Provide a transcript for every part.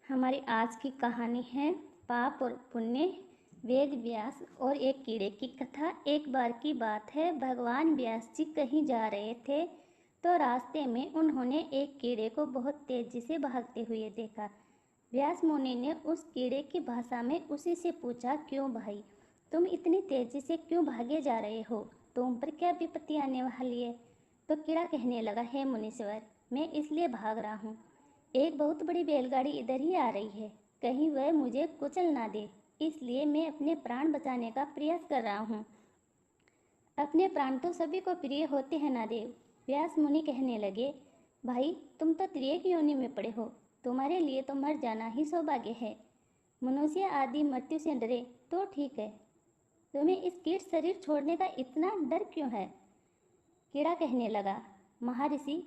हमारी आज की कहानी है पाप और पुण्य। वेद व्यास और एक कीड़े की कथा। एक बार की बात है, भगवान व्यास जी कहीं जा रहे थे तो रास्ते में उन्होंने एक कीड़े को बहुत तेजी से भागते हुए देखा। व्यास मुनि ने उस कीड़े की भाषा में उसी से पूछा, क्यों भाई, तुम इतनी तेजी से क्यों भागे जा रहे हो? तुम पर क्या विपत्ति आने वाली है? तो कीड़ा कहने लगा, हे मुनीश्वर, मैं इसलिए भाग रहा हूँ, एक बहुत बड़ी बैलगाड़ी इधर ही आ रही है, कहीं वह मुझे कुचल ना दे, इसलिए मैं अपने प्राण बचाने का प्रयास कर रहा हूँ। अपने प्राण तो सभी को प्रिय होते हैं ना देव। व्यास मुनि कहने लगे, भाई तुम तो त्रिएक योनि में पड़े हो, तुम्हारे लिए तो मर जाना ही सौभाग्य है। मनुष्य आदि मृत्यु से डरे तो ठीक है, तुम्हें इस कीट शरीर छोड़ने का इतना डर क्यों है? कीड़ा कहने लगा, महर्षि,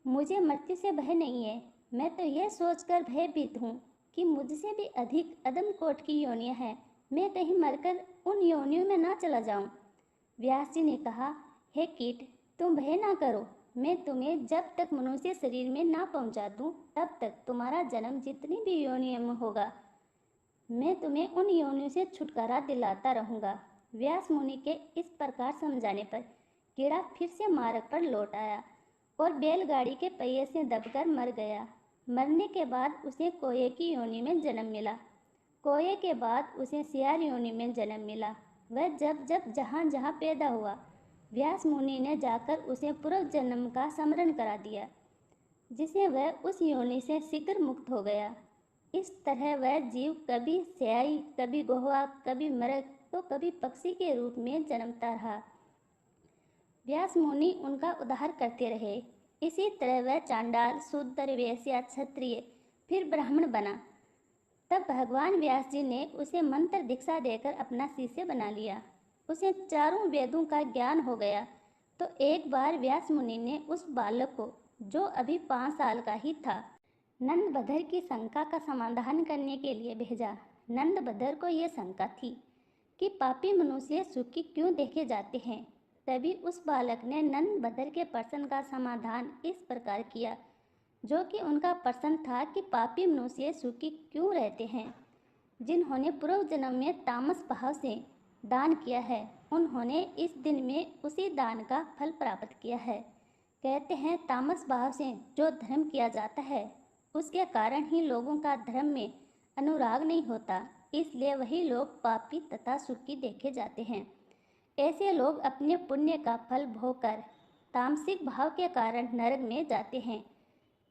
मुझे मृत्यु से भय नहीं है, मैं तो यह सोचकर भयभीत हूँ कि मुझसे भी अधिक अदम कोट की योनियाँ हैं, मैं कहीं मरकर उन योनियों में ना चला जाऊँ। व्यास जी ने कहा, हे कीट, तुम भय ना करो, मैं तुम्हें जब तक मनुष्य शरीर में ना पहुँचा दूँ तब तक तुम्हारा जन्म जितनी भी योनियों में होगा, मैं तुम्हें उन योनियों से छुटकारा दिलाता रहूँगा। व्यास मुनि के इस प्रकार समझाने पर कीड़ा फिर से मार्ग पर लौट आया और बैलगाड़ी के पहिए से दबकर मर गया। मरने के बाद उसे कोए की योनि में जन्म मिला। कोए के बाद उसे सियार योनि में जन्म मिला। वह जब जब जहाँ जहाँ पैदा हुआ, व्यास मुनि ने जाकर उसे पूर्व जन्म का स्मरण करा दिया, जिसे वह उस योनि से शीघ्र मुक्त हो गया। इस तरह वह जीव कभी स्याही, कभी गोहा, कभी मृग तो कभी पक्षी के रूप में जन्मता रहा। व्यास मुनि उनका उद्धार करते रहे। इसी तरह वह चांडाल, शूद्र, वैश्य, क्षत्रिय, फिर ब्राह्मण बना। तब भगवान व्यास जी ने उसे मंत्र दीक्षा देकर अपना शिष्य बना लिया। उसे चारों वेदों का ज्ञान हो गया। तो एक बार व्यास मुनि ने उस बालक को, जो अभी 5 साल का ही था, नंदभद्र की शंका का समाधान करने के लिए भेजा। नंदभद्र को यह शंका थी कि पापी मनुष्य सुखी क्यों देखे जाते हैं। तभी उस बालक ने नंदभद्र के प्रश्न का समाधान इस प्रकार किया, जो कि उनका प्रश्न था कि पापी मनुष्य सुखी क्यों रहते हैं। जिन्होंने पूर्व जन्म में तामस भाव से दान किया है, उन्होंने इस दिन में उसी दान का फल प्राप्त किया है। कहते हैं, तामस भाव से जो धर्म किया जाता है, उसके कारण ही लोगों का धर्म में अनुराग नहीं होता, इसलिए वही लोग पापी तथा सुखी देखे जाते हैं। ऐसे लोग अपने पुण्य का फल भोगकर तामसिक भाव के कारण नरक में जाते हैं।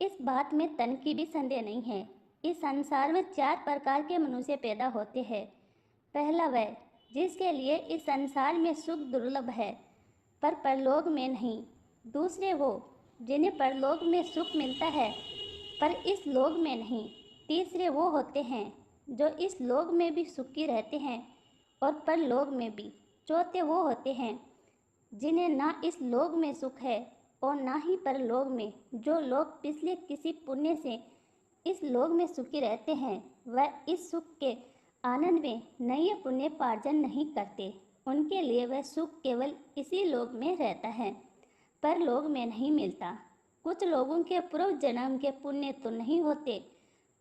इस बात में तन की भी संदेह नहीं है। इस संसार में 4 प्रकार के मनुष्य पैदा होते हैं। पहला वह जिसके लिए इस संसार में सुख दुर्लभ है पर परलोक में नहीं। दूसरे वो जिन्हें परलोक में सुख मिलता है पर इस लोक में नहीं। तीसरे वो होते हैं जो इस लोक में भी सुखी रहते हैं और परलोक में भी। चौथे वो होते हैं जिन्हें ना इस लोक में सुख है और ना ही परलोक में। जो लोग पिछले किसी पुण्य से इस लोक में सुखी रहते हैं, वह इस सुख के आनंद में नए पुण्य पार्जन नहीं करते। उनके लिए वह सुख केवल इसी लोक में रहता है, परलोक में नहीं मिलता। कुछ लोगों के पूर्व जन्म के पुण्य तो नहीं होते,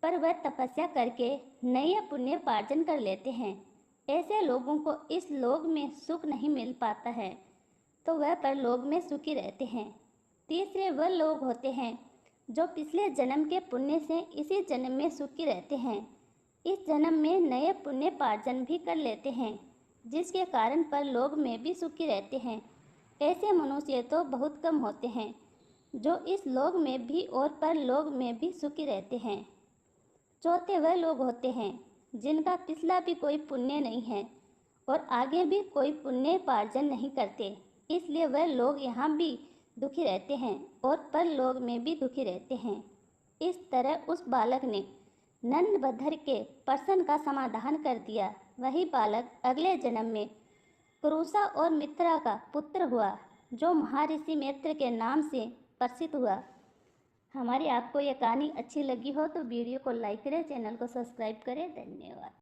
पर वह तपस्या करके नए पुण्य पार्जन कर लेते हैं। ऐसे लोगों को इस लोक में सुख नहीं मिल पाता है, तो वह परलोक में सुखी रहते हैं। तीसरे वह लोग होते हैं जो पिछले जन्म के पुण्य से इसी जन्म में सुखी रहते हैं। इस जन्म में नए पुण्य पार्जन भी कर लेते हैं, जिसके कारण परलोक में भी सुखी रहते हैं। ऐसे मनुष्य तो बहुत कम होते हैं जो इस लोक में भी और परलोक में भी सुखी रहते हैं। चौथे वह लोग होते हैं जिनका पिछला भी कोई पुण्य नहीं है और आगे भी कोई पुण्य पार्जन नहीं करते, इसलिए वह लोग यहाँ भी दुखी रहते हैं और परलोक में भी दुखी रहते हैं। इस तरह उस बालक ने नंदभद्र के प्रश्न का समाधान कर दिया। वही बालक अगले जन्म में कुरुसा और मित्रा का पुत्र हुआ, जो महर्षि मैत्र के नाम से प्रसिद्ध हुआ। हमारी आपको ये कहानी अच्छी लगी हो तो वीडियो को लाइक करें, चैनल को सब्सक्राइब करें। धन्यवाद।